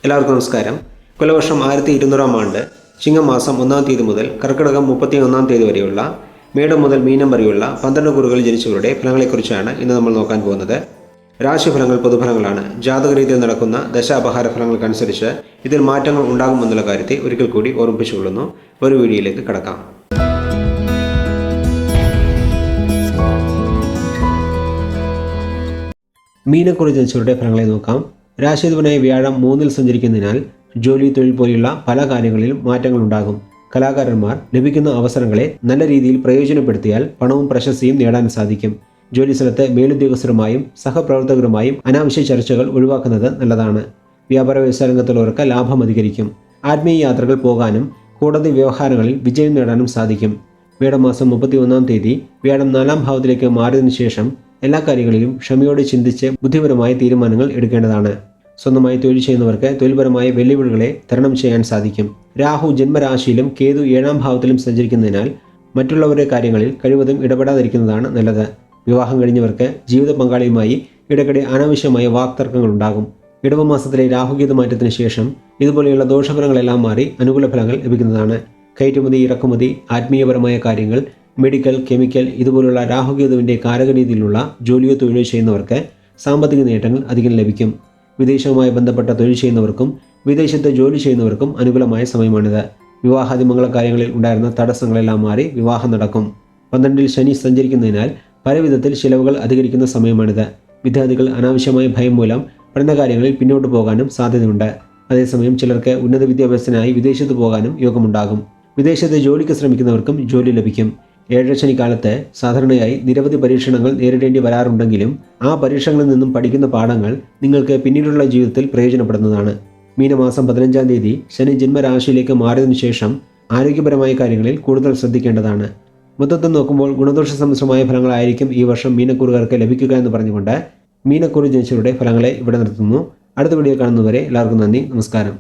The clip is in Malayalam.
എല്ലാവർക്കും നമസ്കാരം. കൊല്ലവർഷം 1200 ആണ്ട് ചിങ്ങമാസം 1-ാം തീയതി മുതൽ കർക്കിടകം 31-ാം തീയതി വരെയുള്ള മേടം മുതൽ മീനം വരെയുള്ള 12 കുറുകൾ ജനിച്ചവരുടെ ഫലങ്ങളെക്കുറിച്ചാണ് ഇന്ന് നമ്മൾ നോക്കാൻ പോകുന്നത്. രാശിഫലങ്ങൾ പൊതുഫലങ്ങളാണ്. ജാതകരീതിയിൽ നടക്കുന്ന ദശാപഹാര ഫലങ്ങൾക്കനുസരിച്ച് ഇതിൽ മാറ്റങ്ങൾ ഉണ്ടാകുമെന്നുള്ള കാര്യത്തെ ഒരിക്കൽ കൂടി ഓർമ്മിപ്പിച്ചുകൊള്ളുന്നു. ഒരു വീഡിയോയിലേക്ക് കടക്കാം. മീനക്കുറി ജനിച്ചവരുടെ ഫലങ്ങളെ നോക്കാം. രാശിധിപനായ വ്യാഴം 3-ൽ സഞ്ചരിക്കുന്നതിനാൽ ജോലി, തൊഴിൽ പോലെയുള്ള പല കാര്യങ്ങളിലും മാറ്റങ്ങൾ ഉണ്ടാകും. കലാകാരന്മാർ ലഭിക്കുന്ന അവസരങ്ങളെ നല്ല രീതിയിൽ പ്രയോജനപ്പെടുത്തിയാൽ പണവും പ്രശസ്തിയും നേടാൻ സാധിക്കും. ജോലിസ്ഥലത്ത് മേലുദ്യോഗസ്ഥരുമായും സഹപ്രവർത്തകരുമായും അനാവശ്യ ചർച്ചകൾ ഒഴിവാക്കുന്നത് നല്ലതാണ്. വ്യാപാര വ്യവസായ രംഗത്തുള്ളവർക്ക് ലാഭം അധികരിക്കും. ആത്മീയ യാത്രകൾ പോകാനും കോടതി വ്യവഹാരങ്ങളിൽ വിജയം നേടാനും സാധിക്കും. മേടമാസം 31-ാം തീയതി വ്യാഴം 4-ാം ഭാവത്തിലേക്ക് മാറിയതിനു ശേഷം എല്ലാ കാര്യങ്ങളിലും ക്ഷമയോടെ ചിന്തിച്ച് ബുദ്ധിപരമായ തീരുമാനങ്ങൾ എടുക്കേണ്ടതാണ്. സ്വന്തമായി തൊഴിൽ ചെയ്യുന്നവർക്ക് തൊഴിൽപരമായ വെല്ലുവിളികളെ തരണം ചെയ്യാൻ സാധിക്കും. രാഹു ജന്മരാശിയിലും കേതു 7-ാം ഭാവത്തിലും സഞ്ചരിക്കുന്നതിനാൽ മറ്റുള്ളവരുടെ കാര്യങ്ങളിൽ കഴിവതും ഇടപെടാതിരിക്കുന്നതാണ് നല്ലത്. വിവാഹം കഴിഞ്ഞവർക്ക് ജീവിത പങ്കാളിയുമായി ഇടയ്ക്കിടെ അനാവശ്യമായ വാക്തർക്കങ്ങൾ ഉണ്ടാകും. ഇടവമാസത്തിലെ രാഹുകേതു മാറ്റത്തിന് ശേഷം ഇതുപോലെയുള്ള ദോഷഫലങ്ങളെല്ലാം മാറി അനുകൂല ഫലങ്ങൾ ലഭിക്കുന്നതാണ്. കയറ്റുമതി, ഇറക്കുമതി, ആത്മീയപരമായ കാര്യങ്ങൾ, മെഡിക്കൽ, കെമിക്കൽ ഇതുപോലുള്ള രാഹുകേതുവിൻ്റെ കാരകരീതിയിലുള്ള ജോലിയോ തൊഴിലോ ചെയ്യുന്നവർക്ക് സാമ്പത്തിക നേട്ടങ്ങൾ അധികം ലഭിക്കും. വിദേശവുമായി ബന്ധപ്പെട്ട തൊഴിൽ ചെയ്യുന്നവർക്കും വിദേശത്ത് ജോലി ചെയ്യുന്നവർക്കും അനുകൂലമായ സമയമാണിത്. വിവാഹാദി മംഗളകാര്യങ്ങളിൽ ഉണ്ടായിരുന്ന തടസ്സങ്ങളെല്ലാം മാറി വിവാഹം നടക്കും. 12-ൽ ശനി സഞ്ചരിക്കുന്നതിനാൽ പലവിധത്തിൽ ചിലവുകൾ അധികരിക്കുന്ന സമയമാണിത്. വിദ്യാർത്ഥികൾ അനാവശ്യമായ ഭയം മൂലം പഠനകാര്യങ്ങളിൽ പിന്നോട്ട് പോകാനും സാധ്യതയുണ്ട്. അതേസമയം ചിലർക്ക് ഉന്നത വിദ്യാഭ്യാസത്തിനായി വിദേശത്ത് പോകാനും യോഗമുണ്ടാകും. വിദേശത്ത് ജോലിക്ക് ശ്രമിക്കുന്നവർക്കും ജോലി ലഭിക്കും. ഏഴരശനി കാലത്ത് സാധാരണയായി നിരവധി പരീക്ഷണങ്ങൾ നേരിടേണ്ടി വരാറുണ്ടെങ്കിലും ആ പരീക്ഷകളിൽ നിന്നും പഠിക്കുന്ന പാഠങ്ങൾ നിങ്ങൾക്ക് പിന്നീടുള്ള ജീവിതത്തിൽ പ്രയോജനപ്പെടുന്നതാണ്. മീനമാസം 15-ാം തീയതി ശനി ജന്മരാശിയിലേക്ക് മാറിയതിനു ശേഷം ആരോഗ്യപരമായ കാര്യങ്ങളിൽ കൂടുതൽ ശ്രദ്ധിക്കേണ്ടതാണ്. മൊത്തത്തിൽ നോക്കുമ്പോൾ ഗുണദോഷ സമ്മിശ്രമായ ഫലങ്ങളായിരിക്കും ഈ വർഷം മീനക്കുറുകാർക്ക് ലഭിക്കുക എന്ന് പറഞ്ഞുകൊണ്ട് മീനക്കുറി ജനിച്ചവരുടെ ഫലങ്ങളെ ഇവിടെ നിർത്തുന്നു. അടുത്ത വീഡിയോ കാണുന്നവരെ എല്ലാവർക്കും നന്ദി, നമസ്കാരം.